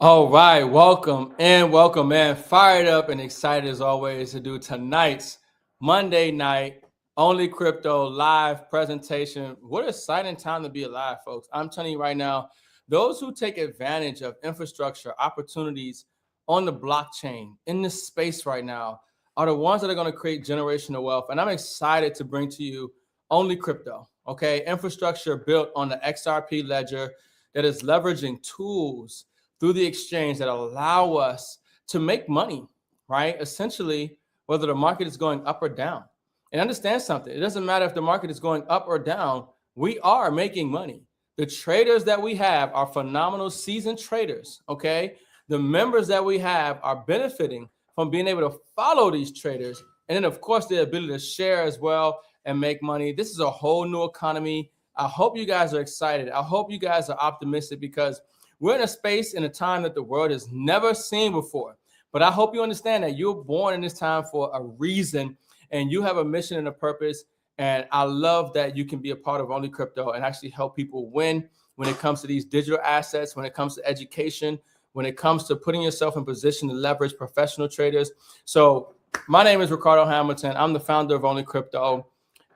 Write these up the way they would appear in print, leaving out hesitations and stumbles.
All right, welcome, man. Fired up and excited as always to do tonight's Monday night Only Crypto live presentation. What an exciting time to be alive, folks. I'm telling you right now, those who take advantage of infrastructure opportunities on the blockchain in this space right now are the ones that are going to create generational wealth. And I'm excited to bring to you Only Crypto, okay? Infrastructure built on the XRP ledger that is leveraging tools through the exchange that allow us to make money, right? Essentially, whether the market is going up or down. And understand something, it doesn't matter if the market is going up or down, we are making money. The traders that we have are phenomenal seasoned traders, okay? The members that we have are benefiting from being able to follow these traders. And then, of course, the ability to share as well and make money. This is a whole new economy. I hope you guys are excited. I hope you guys are optimistic because we're in a space in a time that the world has never seen before. But I hope you understand that you're born in this time for a reason and you have a mission and a purpose. And I love that you can be a part of Only Crypto and actually help people win when it comes to these digital assets, when it comes to education, when it comes to putting yourself in position to leverage professional traders. So my name is Ricardo Hamilton. I'm the founder of Only Crypto.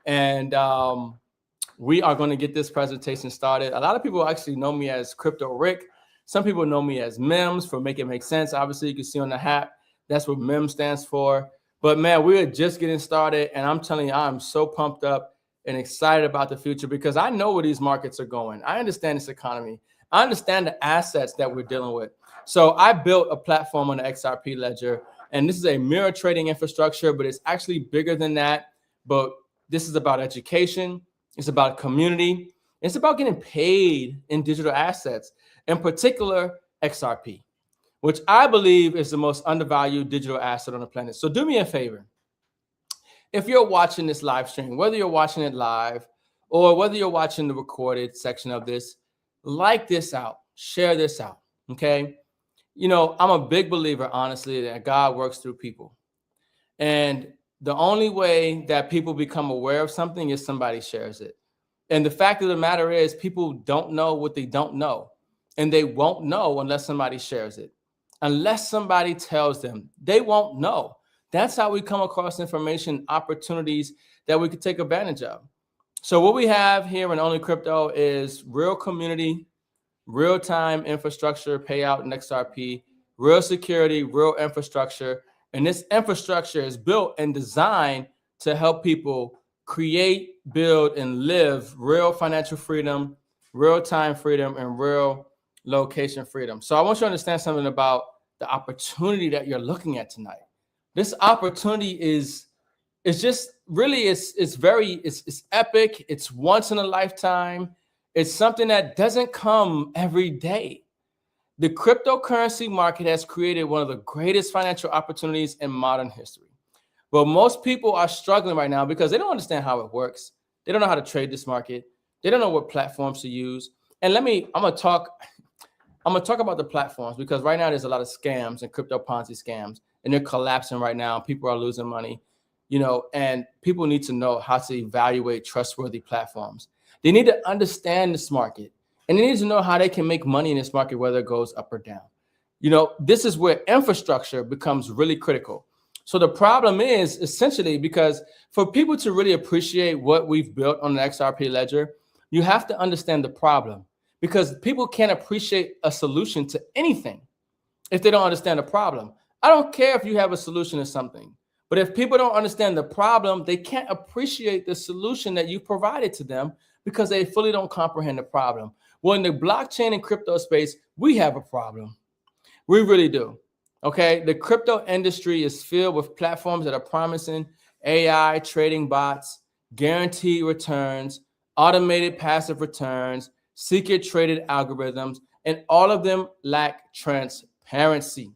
And we are going to get this presentation started. A lot of people actually know me as Crypto Rick. Some people know me as MEMS for Make It Make Sense. Obviously, you can see on the hat, that's what MEMS stands for. But man, we're just getting started. And I'm telling you, I'm so pumped up and excited about the future because I know where these markets are going. I understand this economy. I understand the assets that we're dealing with. So I built a platform on the XRP ledger. And this is a mirror trading infrastructure, but it's actually bigger than that. But this is about education. It's about community. It's about getting paid in digital assets, in particular XRP, which I believe is the most undervalued digital asset on the planet. So do me a favor. If you're watching this live stream, whether you're watching it live or whether you're watching the recorded section of this, like this out, share this out, okay? You know, I'm a big believer, honestly, that God works through people. And the only way that people become aware of something is somebody shares it. And the fact of the matter is people don't know what they don't know. And they won't know unless somebody shares it. Unless somebody tells them, they won't know. That's how we come across information, opportunities that we could take advantage of. So what we have here in Only Crypto is real community, real-time infrastructure, payout in XRP, real security, real infrastructure. And this infrastructure is built and designed to help people create, build, and live real financial freedom, real-time freedom, and real location freedom. So I want you to understand something about the opportunity that you're looking at tonight. This opportunity is just really, it's epic. It's once in a lifetime. It's something that doesn't come every day. The cryptocurrency market has created one of the greatest financial opportunities in modern history. But most people are struggling right now because they don't understand how it works. They don't know how to trade this market. They don't know what platforms to use. And I'm gonna talk about the platforms because right now there's a lot of scams and crypto Ponzi scams, and they're collapsing right now. People are losing money, you know, and people need to know how to evaluate trustworthy platforms. They need to understand this market, and they need to know how they can make money in this market, whether it goes up or down. You know, this is where infrastructure becomes really critical. So the problem is essentially because for people to really appreciate what we've built on the XRP ledger, you have to understand the problem because people can't appreciate a solution to anything if they don't understand the problem. I don't care if you have a solution to something, but if people don't understand the problem, they can't appreciate the solution that you provided to them because they fully don't comprehend the problem. Well, in the blockchain and crypto space, we have a problem. We really do. Okay, the crypto industry is filled with platforms that are promising AI trading bots, guaranteed returns, automated passive returns, secret traded algorithms, and all of them lack transparency,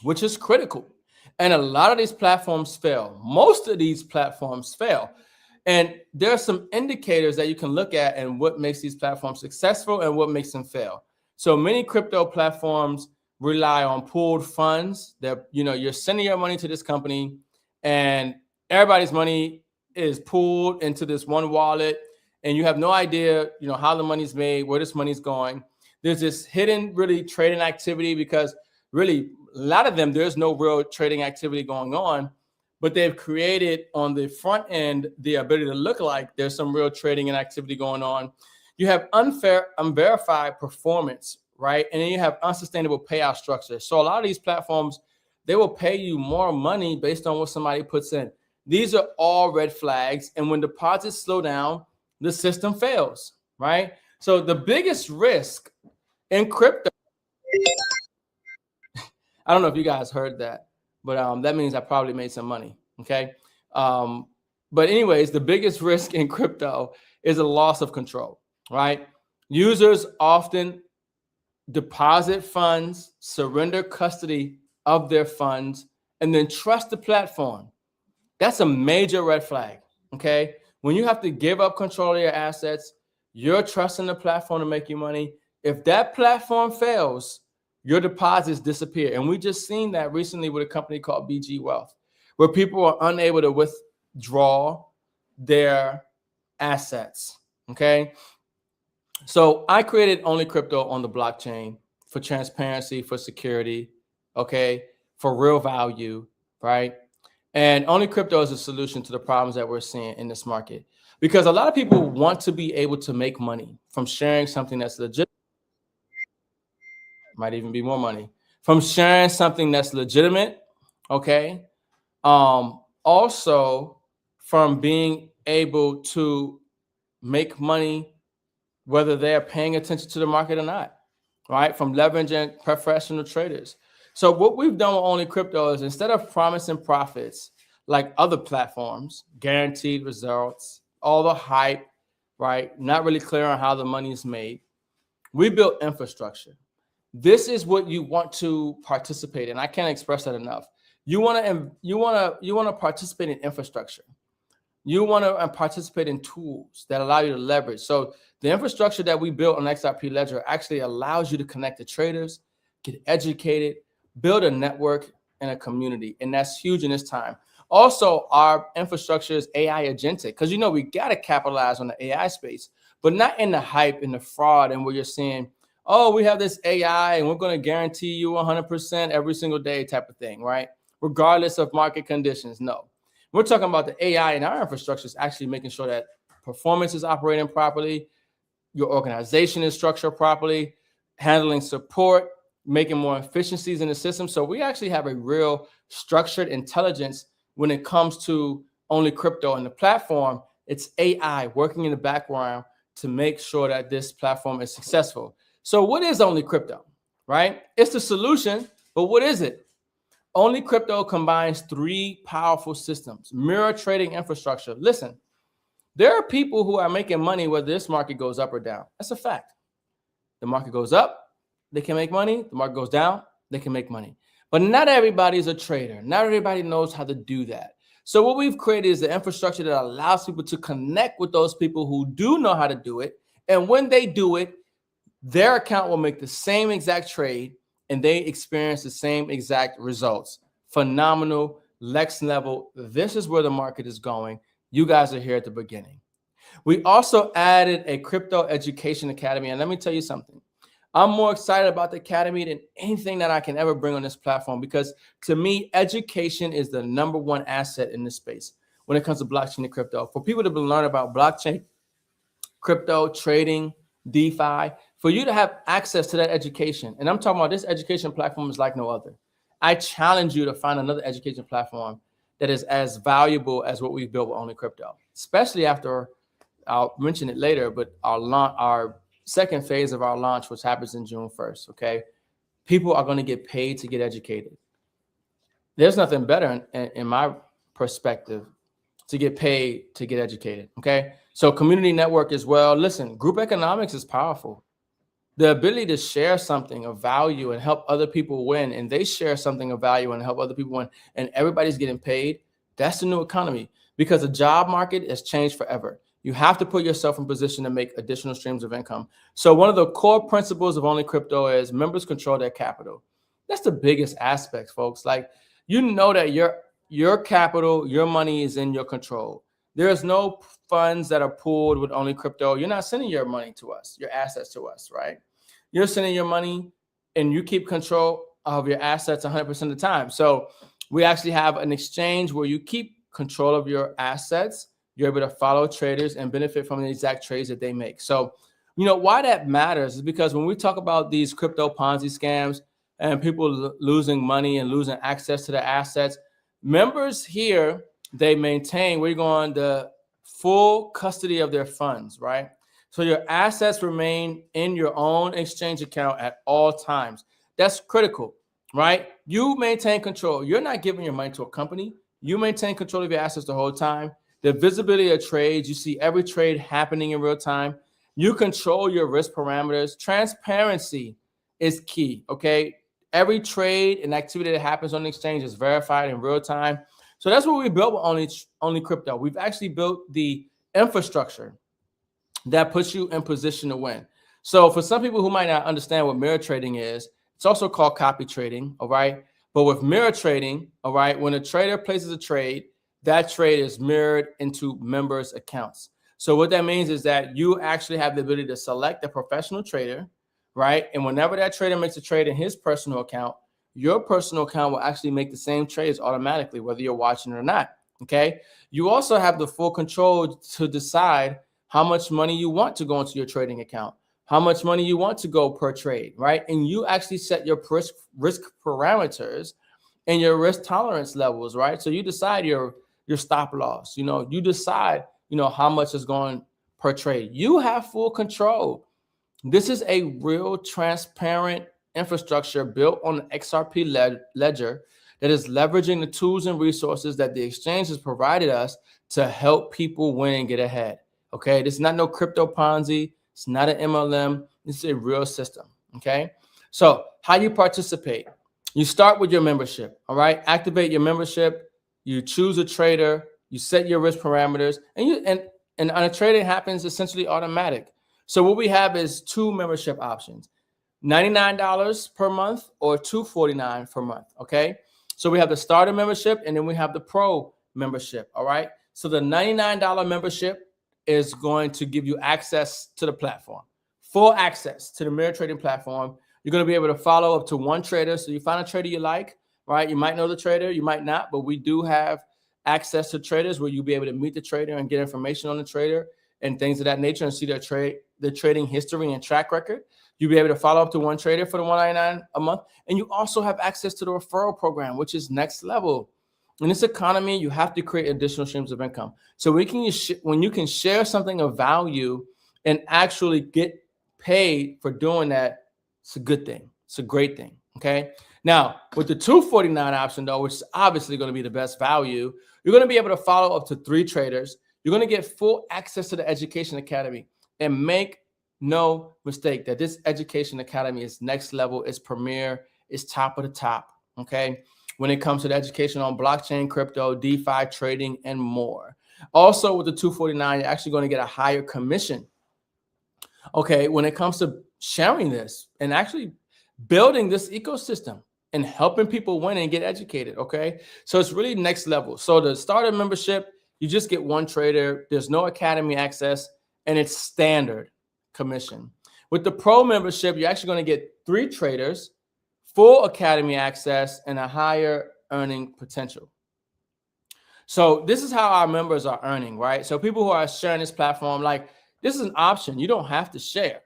which is critical. And a lot of these platforms fail. Most of these platforms fail. And there are some indicators that you can look at and what makes these platforms successful and what makes them fail. So many crypto platforms rely on pooled funds that, you know, you're sending your money to this company and everybody's money is pooled into this one wallet and you have no idea, you know, how the money's made, where this money's going. There's this hidden really trading activity because really a lot of them, there's no real trading activity going on, but they've created on the front end the ability to look like there's some real trading and activity going on. You have unverified performance, right? And then you have unsustainable payout structures. So a lot of these platforms, they will pay you more money based on what somebody puts in. These are all red flags. And when deposits slow down, the system fails, right? So the biggest risk in crypto, I don't know if you guys heard that, but that means I probably made some money, okay? But anyways, the biggest risk in crypto is a loss of control, right? Users often deposit funds, surrender custody of their funds, and then trust the platform. That's a major red flag, okay? When you have to give up control of your assets, you're trusting the platform to make you money. If that platform fails, your deposits disappear. And we just seen that recently with a company called BG Wealth, where people are unable to withdraw their assets, okay? So I created OnlyCrypto on the blockchain for transparency, for security, okay, for real value, right? And OnlyCrypto is a solution to the problems that we're seeing in this market, because a lot of people want to be able to make money from sharing something that's legit. Might even be more money from sharing something that's legitimate, okay? Also from being able to make money whether they're paying attention to the market or not, right? From leveraging professional traders. So what we've done with OnlyCrypto is, instead of promising profits like other platforms, guaranteed results, all the hype, right? Not really clear on how the money is made. We built infrastructure. This is what you want to participate in. I can't express that enough. You want to participate in infrastructure. You want to participate in tools that allow you to leverage. So the infrastructure that we built on XRP Ledger actually allows you to connect to traders, get educated, build a network and a community. And that's huge in this time. Also, our infrastructure is AI agentic, because we got to capitalize on the AI space, but not in the hype and the fraud and where you're seeing, oh, we have this AI and we're going to guarantee you 100% every single day type of thing, right? Regardless of market conditions. No. We're talking about the AI in our infrastructure is actually making sure that performance is operating properly, your organization is structured properly, handling support, making more efficiencies in the system. So we actually have a real structured intelligence when it comes to OnlyCrypto and the platform. It's AI working in the background to make sure that this platform is successful. So what is OnlyCrypto, right? It's the solution, but what is it? OnlyCrypto combines three powerful systems: mirror trading infrastructure. Listen, there are people who are making money whether this market goes up or down. That's a fact. The market goes up, they can make money. The market goes down, they can make money. But not everybody is a trader. Not everybody knows how to do that. So what we've created is the infrastructure that allows people to connect with those people who do know how to do it. And when they do it, their account will make the same exact trade and they experience the same exact results. Phenomenal, next level. This is where the market is going. You guys are here at the beginning. We also added a crypto education academy. And let me tell you something. I'm more excited about the academy than anything that I can ever bring on this platform, because to me, education is the #1 asset in this space when it comes to blockchain and crypto. For people to learn about blockchain, crypto, trading, DeFi, for you to have access to that education. And I'm talking about this education platform is like no other. I challenge you to find another education platform that is as valuable as what we've built with OnlyCrypto, especially after, I'll mention it later, but our second phase of our launch, which happens in June 1st, okay? People are going to get paid to get educated. There's nothing better in my perspective to get paid to get educated, okay? So community network as well. Listen, group economics is powerful. The ability to share something of value and help other people win, and they share something of value and help other people win, and everybody's getting paid, that's the new economy, because the job market has changed forever. You have to put yourself in position to make additional streams of income. So one of the core principles of OnlyCrypto is members control their capital. That's the biggest aspect, folks. Like, that your capital, your money is in your control. There's no funds that are pooled with OnlyCrypto. You're not sending your money to us, your assets to us, right? you're sending your money and you keep control of your assets 100% of the time. So we actually have an exchange where you keep control of your assets. You're able to follow traders and benefit from the exact trades that they make. So, why that matters is because when we talk about these crypto Ponzi scams and people losing money and losing access to their assets, members here, they maintain, we're going the full custody of their funds, right? So your assets remain in your own exchange account at all times. That's critical, right? You maintain control. You're not giving your money to a company. You maintain control of your assets the whole time. The visibility of trades, you see every trade happening in real time. You control your risk parameters. Transparency is key, okay? Every trade and activity that happens on the exchange is verified in real time. So that's what we built with OnlyCrypto. We've actually built the infrastructure that puts you in position to win. So for some people who might not understand what mirror trading is, it's also called copy trading, all right? But with mirror trading, all right, when a trader places a trade, that trade is mirrored into members' accounts. So what that means is that you actually have the ability to select a professional trader, right? And whenever that trader makes a trade in his personal account, your personal account will actually make the same trades automatically, whether you're watching it or not, okay? You also have the full control to decide how much money you want to go into your trading account, how much money you want to go per trade, right? And you actually set your risk parameters and your risk tolerance levels, right? So you decide your stop loss, you decide, how much is going per trade. You have full control. This is a real transparent infrastructure built on the XRP ledger that is leveraging the tools and resources that the exchange has provided us to help people win and get ahead. Okay, this is not no crypto Ponzi. It's not an MLM. This is a real system. Okay, so how you participate? You start with your membership. All right, activate your membership. You choose a trader. You set your risk parameters, and on a trading happens essentially automatic. So what we have is two membership options: $99 per month or $249 per month. Okay, so we have the starter membership and then we have the pro membership. All right, so the $99 membership is going to give you access to the platform, full access to the mirror trading platform. You're going to be able to follow up to one trader. So you find a trader you like, right? You might know the trader, you might not, but we do have access to traders where you'll be able to meet the trader and get information on the trader and things of that nature and see their trading history and track record. You'll be able to follow up to one trader for the $199 a month. And you also have access to the referral program, which is next level. In this economy, you have to create additional streams of income. So when you can share something of value and actually get paid for doing that, it's a good thing. It's a great thing. Okay. Now, with the $249 option, though, which is obviously going to be the best value, you're going to be able to follow up to 3 traders. You're going to get full access to the Education Academy. And make no mistake that this Education Academy is next level, it's premier, it's top of the top. Okay. When it comes to the education on blockchain, crypto, DeFi, trading, and more. Also, with the $249, you're actually going to get a higher commission. Okay, when it comes to sharing this and actually building this ecosystem and helping people win and get educated. Okay, so it's really next level. So the starter membership, you just get one trader. There's no academy access, and it's standard commission. With the pro membership, you're actually going to get 3 traders, full academy access, and a higher earning potential. So this is how our members are earning, right? So people who are sharing this platform, like, this is an option. You don't have to share.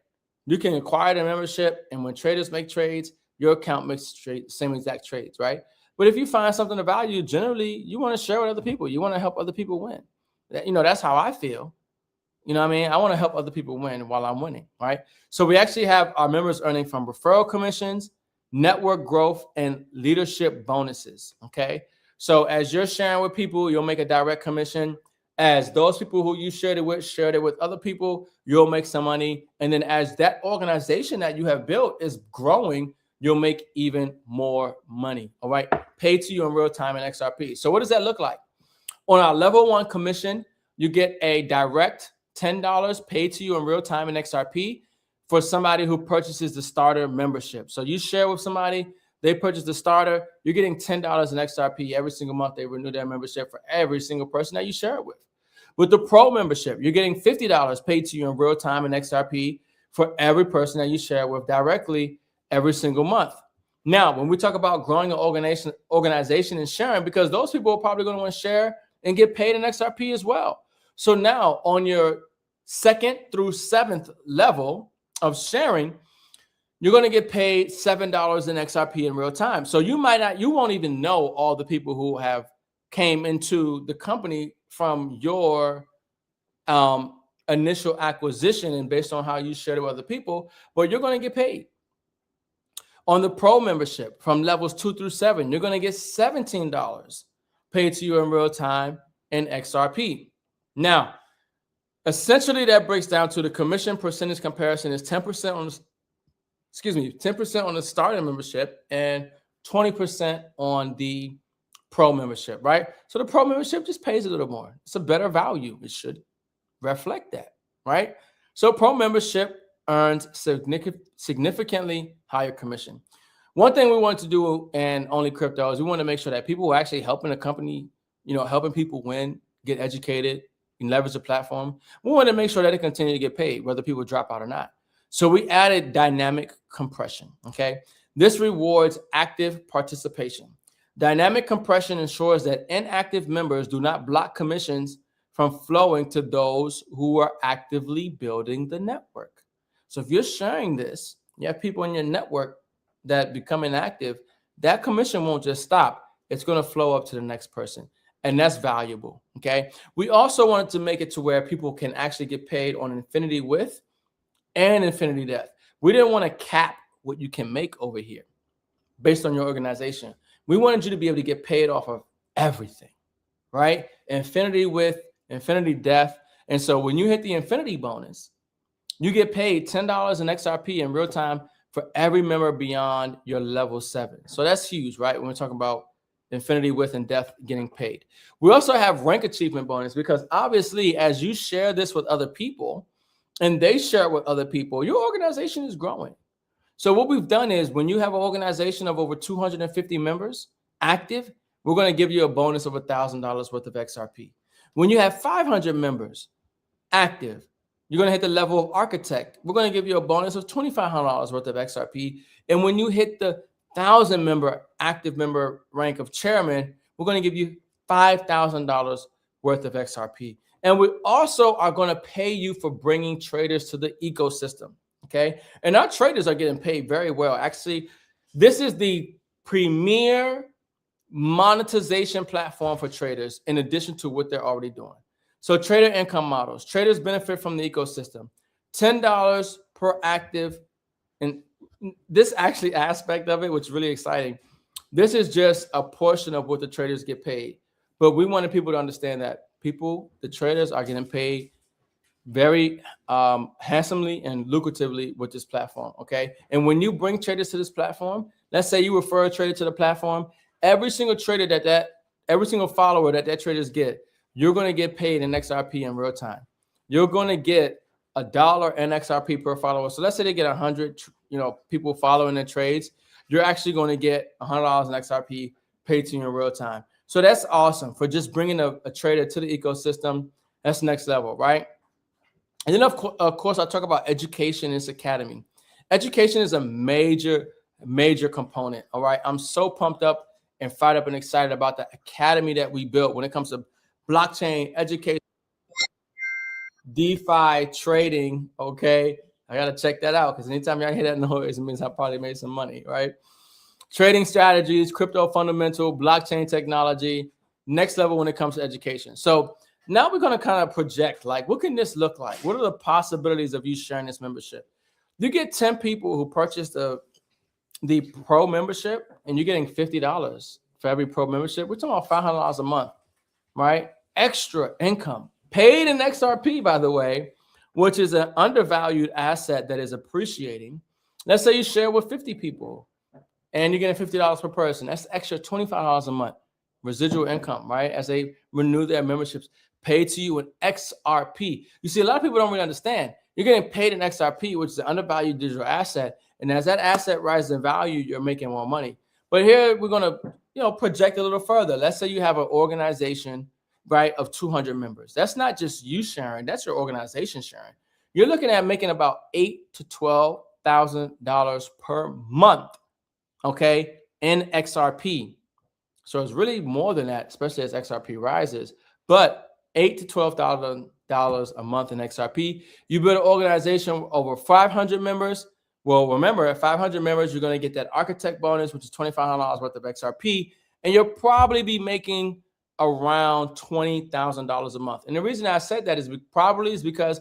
You can acquire the membership, and when traders make trades, your account makes same exact trades, right? But if you find something of value, generally you want to share with other people. You want to help other people win. That's how I feel. You know what I mean? I want to help other people win while I'm winning, right? So we actually have our members earning from referral commissions, network growth, and leadership bonuses. Okay, so as you're sharing with people, you'll make a direct commission. As those people who you shared it with other people, you'll make some money. And then as that organization that you have built is growing, you'll make even more money. All right, paid to you in real time in XRP. So what does that look like? On our level 1 commission, you get a direct $10 paid to you in real time in XRP for somebody who purchases the starter membership. So you share with somebody, they purchase the starter, you're getting $10 in XRP every single month. They renew their membership for every single person that you share it with. With the pro membership, you're getting $50 paid to you in real time in XRP for every person that you share with directly every single month. Now, when we talk about growing an organization and sharing, because those people are probably going to want to share and get paid in XRP as well. So now on your 2nd through 7th level of sharing, you're going to get paid $7 in XRP in real time. So you won't even know all the people who have came into the company from your initial acquisition and based on how you shared it with other people, but you're going to get paid. On the pro membership from levels 2 through 7, you're going to get $17 paid to you in real time in XRP. Now, essentially that breaks down to the commission percentage comparison is 10% on 10% on the starter membership and 20% on the pro membership, right? So the pro membership just pays a little more. It's a better value. It should reflect that, right? So pro membership earns significantly higher commission. One thing we want to do in OnlyCrypto is we want to make sure that people who are actually helping the company, helping people win, get educated, and leverage the platform, we want to make sure that they continue to get paid, whether people drop out or not. So we added dynamic compression, okay? This rewards active participation. Dynamic compression ensures that inactive members do not block commissions from flowing to those who are actively building the network. So if you're sharing this, you have people in your network that become inactive, that commission won't just stop. It's going to flow up to the next person. And that's valuable, okay? We also wanted to make it to where people can actually get paid on infinity width and infinity depth. We didn't want to cap what you can make over here based on your organization. We wanted you to be able to get paid off of everything, right? Infinity width, infinity depth. And so when you hit the infinity bonus, you get paid $10 in XRP in real time for every member beyond your level 7. So that's huge, right? When we're talking about infinity width and depth getting paid. We also have rank achievement bonus because obviously as you share this with other people and they share it with other people, your organization is growing. So what we've done is when you have an organization of over 250 members active, we're going to give you a bonus of $1,000 worth of XRP. When you have 500 members active, you're going to hit the level of architect. We're going to give you a bonus of $2,500 worth of XRP. And when you hit the 1,000 member active member rank of chairman, we're going to give you $5,000 worth of XRP. And we also are going to pay you for bringing traders to the ecosystem. Okay. And our traders are getting paid very well. Actually, this is the premier monetization platform for traders in addition to what they're already doing. So trader income models, traders benefit from the ecosystem, $10 per active. And this actually aspect of it, which is really exciting. This is just a portion of what the traders get paid. But we wanted people to understand that the traders are getting paid very handsomely and lucratively with this platform, okay? And when you bring traders to this platform, let's say you refer a trader to the platform, every single trader every single follower that traders get, you're going to get paid in XRP in real time. You're going to get $1 in XRP per follower. So let's say they get 100, people following their trades. You're actually going to get $100 in XRP paid to you in real time. So that's awesome for just bringing a trader to the ecosystem. That's next level, right? And then, of course, I talk about education in this academy. Education is a major, major component, all right? I'm so pumped up and fired up and excited about the academy that we built when it comes to blockchain education, DeFi trading, okay? I got to check that out because anytime y'all hear that noise, it means I probably made some money, right? Trading strategies, crypto fundamental, blockchain technology, next level when it comes to education. So now we're going to kind of project, like, what can this look like? What are the possibilities of you sharing this membership? You get 10 people who purchase the pro membership, and you're getting $50 for every pro membership. We're talking about $500 a month, right? Extra income, paid in XRP, by the way, which is an undervalued asset that is appreciating. Let's say you share with 50 people, and you're getting $50 per person. That's extra $25 a month residual income, right? As they renew their memberships, paid to you in XRP. You see, a lot of people don't really understand. You're getting paid in XRP, which is an undervalued digital asset. And as that asset rises in value, you're making more money. But here we're going to, project a little further. Let's say you have an organization, right, of 200 members. That's not just you sharing. That's your organization sharing. you're looking at making about $8,000 to $12,000 per month, okay, in XRP. So it's really more than that, especially as XRP rises. But $8,000 to $12,000 a month in XRP. You build an organization over 500 members. Well, remember, at 500 members, you're going to get that architect bonus, which is $2,500 worth of XRP, and you'll probably be making around $20,000 a month. And the reason I said that is because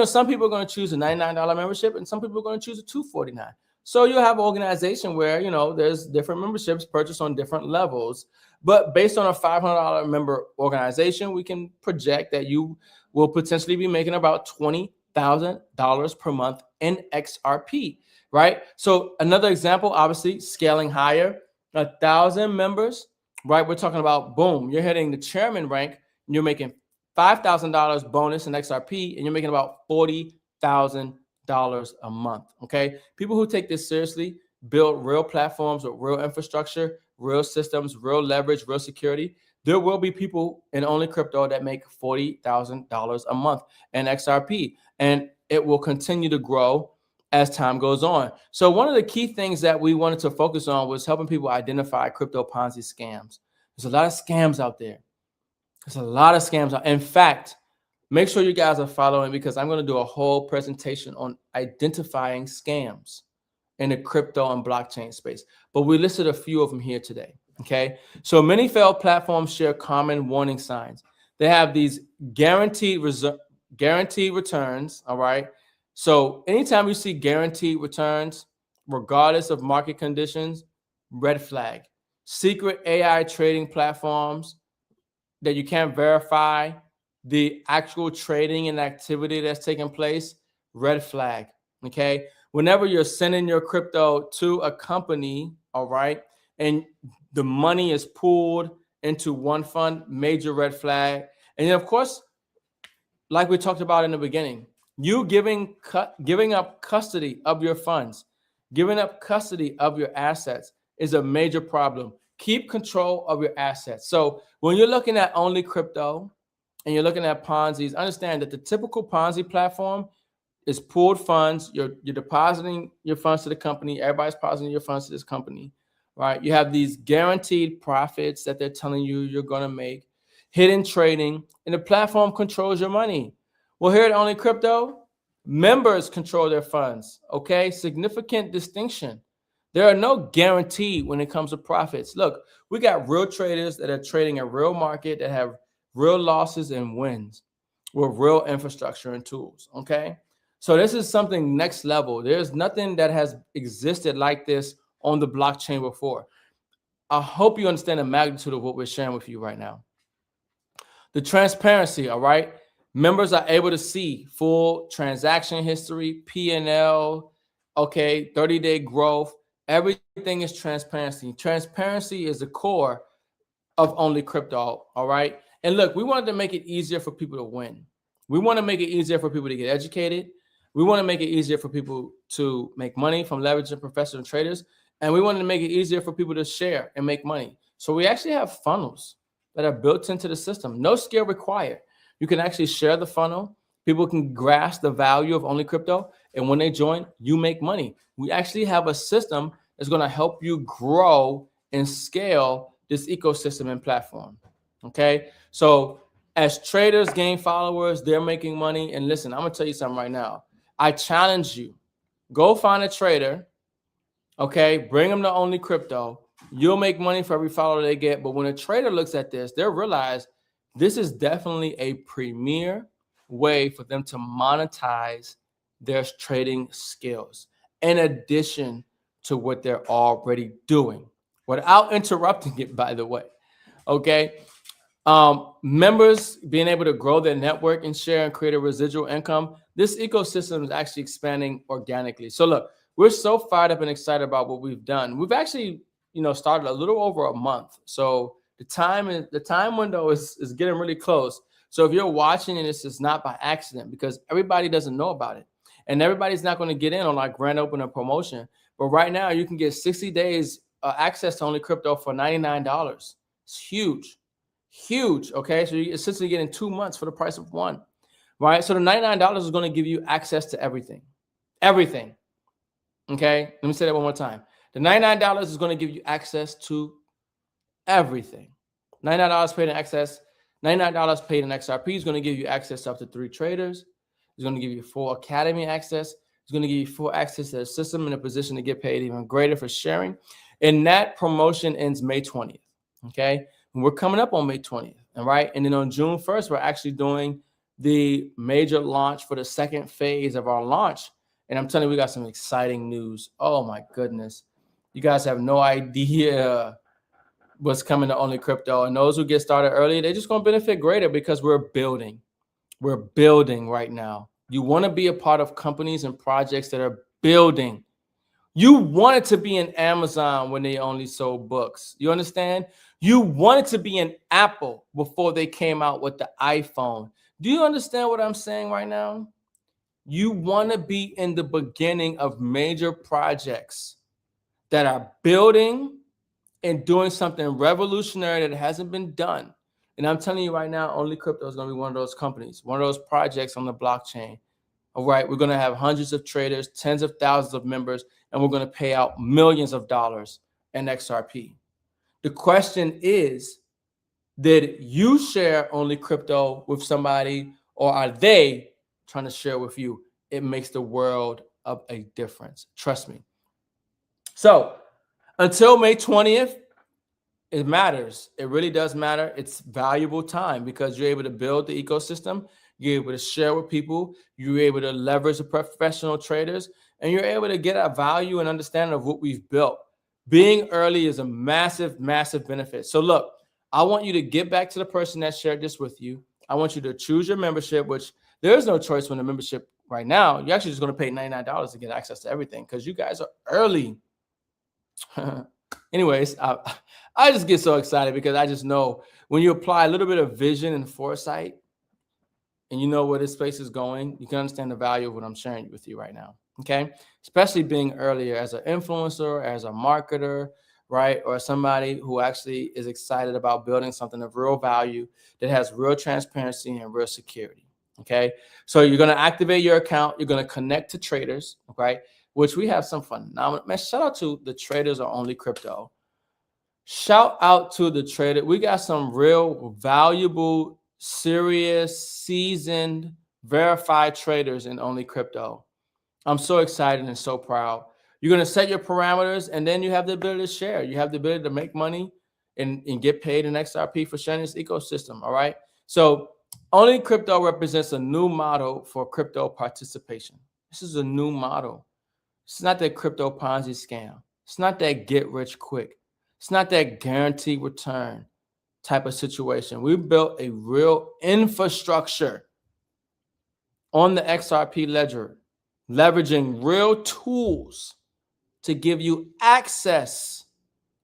some people are going to choose a $99 membership, and some people are going to choose a $249. So you'll have an organization where there's different memberships purchased on different levels. But based on a $500 member organization, we can project that you will potentially be making about $20,000 per month in XRP, right? So another example, obviously, scaling higher, 1,000 members, right? We're talking about, boom, you're hitting the chairman rank, and you're making $5,000 bonus in XRP, and you're making about $40,000 a month, okay? People who take this seriously build real platforms with real infrastructure, real systems, real leverage, real security. There will be people in OnlyCrypto that make $40,000 a month in XRP, and it will continue to grow as time goes on. So one of the key things that we wanted to focus on was helping people identify crypto Ponzi scams. There's a lot of scams out there. There's a lot of scams out. In fact, make sure you guys are following, because I'm going to do a whole presentation on identifying scams in the crypto and blockchain space. But we listed a few of them here today. Okay. So many failed platforms share common warning signs. They have these guaranteed returns. All right. So anytime you see guaranteed returns, regardless of market conditions, red flag. Secret AI trading platforms that you can't verify the actual trading and activity that's taking place, red flag. Okay. Whenever you're sending your crypto to a company, all right, and the money is pooled into one fund, major red flag. And then, of course, like we talked about in the beginning, you giving up custody of your funds, giving up custody of your assets is a major problem. Keep control of your assets. So when you're looking at OnlyCrypto and you're looking at Ponzi's, understand that the typical Ponzi platform is pooled funds. You're depositing your funds to the company. Everybody's depositing your funds to this company, right? You have these guaranteed profits that they're telling you you're going to make, hidden trading, and the platform controls your money. Well, here at OnlyCrypto, members control their funds, okay? Significant distinction. There are no guarantee when it comes to profits. Look, we got real traders that are trading a real market that have real losses and wins with real infrastructure and tools, okay? So this is something next level. There's nothing that has existed like this on the blockchain before. I hope you understand the magnitude of what we're sharing with you right now. The transparency, all right? Members are able to see full transaction history, P&L, okay, 30-day growth. Everything is transparency. Transparency is the core of OnlyCrypto, all right? And look, we wanted to make it easier for people to win. We want to make it easier for people to get educated. We want to make it easier for people to make money from leveraging professional traders. And we wanted to make it easier for people to share and make money. So we actually have funnels that are built into the system. No skill required. You can actually share the funnel. People can grasp the value of OnlyCrypto. And when they join, you make money. We actually have a system that's going to help you grow and scale this ecosystem and platform. Okay. So as traders gain followers, they're making money. And listen, I'm going to tell you something right now. I challenge you. Go find a trader. Okay. Bring them to OnlyCrypto. You'll make money for every follower they get. But when a trader looks at this, they'll realize this is definitely a premier way for them to monetize their trading skills in addition to what they're already doing without interrupting it, by the way. Okay. Members being able to grow their network and share and create a residual income. This ecosystem is actually expanding organically. So look, we're so fired up and excited about what we've done. We've actually, started a little over a month. So the time window is getting really close. So if you're watching and this is not by accident, because everybody doesn't know about it, and everybody's not going to get in on like grand opening promotion. But right now you can get 60 days access to OnlyCrypto for $99. It's huge. Okay, so you're essentially getting 2 months for the price of one. right? So the $99 is going to give you access to everything. Everything. Okay? Let me say that one more time. The $99 is going to give you access to everything. $99 paid in access. $99 paid in XRP is going to give you access to up to 3 traders. It's going to give you full academy access. It's going to give you full access to the system in a position to get paid even greater for sharing. And that promotion ends May 20th. Okay. And we're coming up on May 20th. All right. And then on June 1st, we're actually doing the major launch for the second phase of our launch. And I'm telling you, we got some exciting news. Oh my goodness. You guys have no idea what's coming to OnlyCrypto. And those who get started early, they're just going to benefit greater because we're building. We're building right now. You want to be a part of companies and projects that are building. You wanted to be in Amazon when they only sold books. You understand? You wanted to be in Apple before they came out with the iPhone. Do you understand what I'm saying right now? You want to be in the beginning of major projects that are building and doing something revolutionary that hasn't been done. And I'm telling you right now, OnlyCrypto is going to be one of those companies, one of those projects on the blockchain. All right, we're going to have hundreds of traders, tens of thousands of members, and we're going to pay out millions of dollars in XRP. The question is, did you share OnlyCrypto with somebody, or are they trying to share with you? It makes the world of a difference. Trust me. So until May 20th, it matters. It really does matter. It's valuable time because you're able to build the ecosystem. You're able to share with people. You're able to leverage the professional traders, and you're able to get a value and understanding of what we've built. Being early is a massive, massive benefit. So look, I want you to get back to the person that shared this with you. I want you to choose your membership, which there is no choice when the membership right now. You're actually just going to pay $99 to get access to everything because you guys are early. Anyways, I just get so excited because I just know when you apply a little bit of vision and foresight and you know where this space is going, you can understand the value of what I'm sharing with you right now. Okay. Especially being earlier as an influencer, as a marketer, right? Or somebody who actually is excited about building something of real value that has real transparency and real security. Okay. So you're going to activate your account. You're going to connect to traders, right? Which we have some phenomenal, man, shout out to the traders on OnlyCrypto. Shout out to the trader. We got some real valuable, serious, seasoned, verified traders in OnlyCrypto. I'm so excited and so proud. You're going to set your parameters, and then you have the ability to share. You have the ability to make money and get paid in XRP for sharing this ecosystem, all right? So OnlyCrypto represents a new model for crypto participation. This is a new model. It's not that crypto Ponzi scam. It's not that get rich quick. It's not that guaranteed return type of situation. We built a real infrastructure on the XRP ledger, leveraging real tools to give you access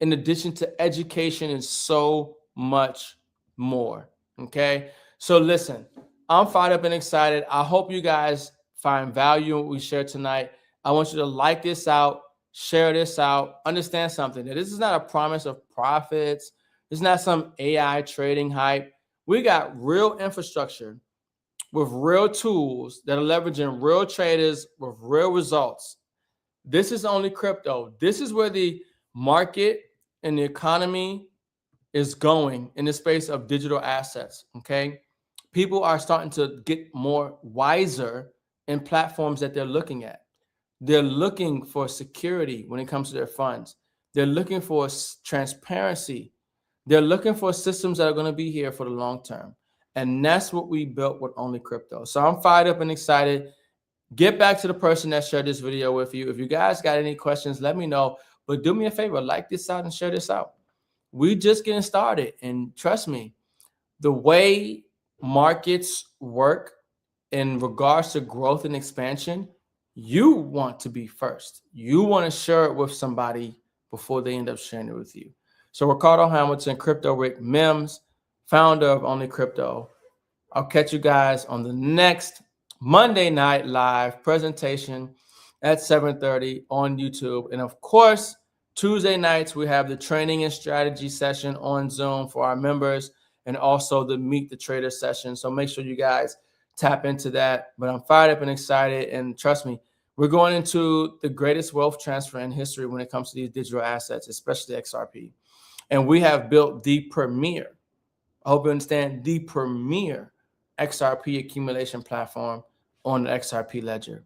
in addition to education and so much more. Okay. So listen, I'm fired up and excited. I hope you guys find value in what we shared tonight. I want you to like this out, share this out, understand something. That this is not a promise of profits. It's not some AI trading hype. We got real infrastructure with real tools that are leveraging real traders with real results. This is OnlyCrypto. This is where the market and the economy is going in the space of digital assets, okay? People are starting to get more wiser in platforms that they're looking at. They're looking for security when it comes to their funds. They're looking for transparency. They're looking for systems that are going to be here for the long term. And that's what we built with OnlyCrypto. So I'm fired up and excited. Get back to the person that shared this video with you. If you guys got any questions, let me know. But do me a favor, like this out and share this out. We just getting started. And trust me, the way markets work in regards to growth and expansion, you want to be first. You want to share it with somebody before they end up sharing it with you. So Ricardo Hamilton, Crypto Rick Mims, founder of OnlyCrypto. I'll catch you guys on the next Monday night live presentation at 7:30 on YouTube. And of course, Tuesday nights, we have the training and strategy session on Zoom for our members and also the Meet the Trader session. So make sure you guys tap into that. But I'm fired up and excited. And trust me, we're going into the greatest wealth transfer in history when it comes to these digital assets, especially XRP. And we have built the premier, I hope you understand, the premier XRP accumulation platform on the XRP ledger.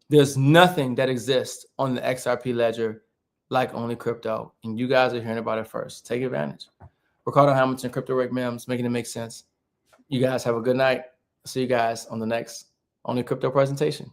There's nothing that exists on the XRP ledger like OnlyCrypto, and you guys are hearing about it first. Take advantage. Ricardo Hamilton, Crypto Rick Mims, making it make sense. You guys have a good night. See you guys on the next OnlyCrypto presentation.